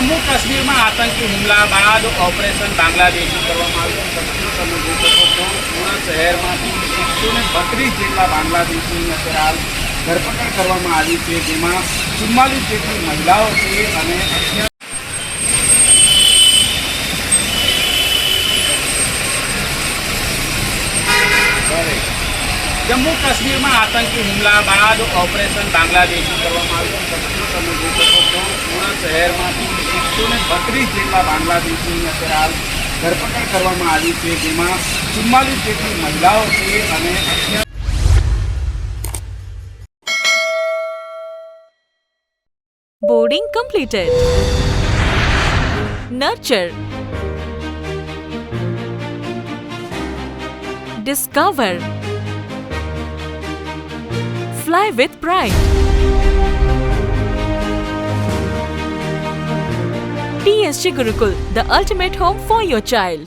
જમ્મુ કાશ્મીરમાં આતંકી હુમલા બાદ ઓપરેશન બાંગ્લાદેશી કરવામાં આવ્યું. તમે જોઈ શકો છો સુરત શહેરમાંથી 132 જેટલા બાંગ્લાદેશીની અત્યારે ધરપકડ કરવામાં આવી છે, જેમાં 44 જેટલી મહિલાઓ છે અને જમ્મુ કાશ્મીરમાં આતંકી હુમલા બાદ ઓપરેશન બાંગ્લાદેશી કરવામાં આવ્યું. તમે જોઈ શકો છો સુરત શહેરમાંથી 132 જેટલા બાંગ્લાદેશીની અત્યારે ધરપકડ કરવામાં આવી છે, જેમાં 44 જેટલી મહિલાઓ છે અને Boarding completed. Nurture. Discover. Fly with pride. TSG Gurukul, the ultimate home for your child.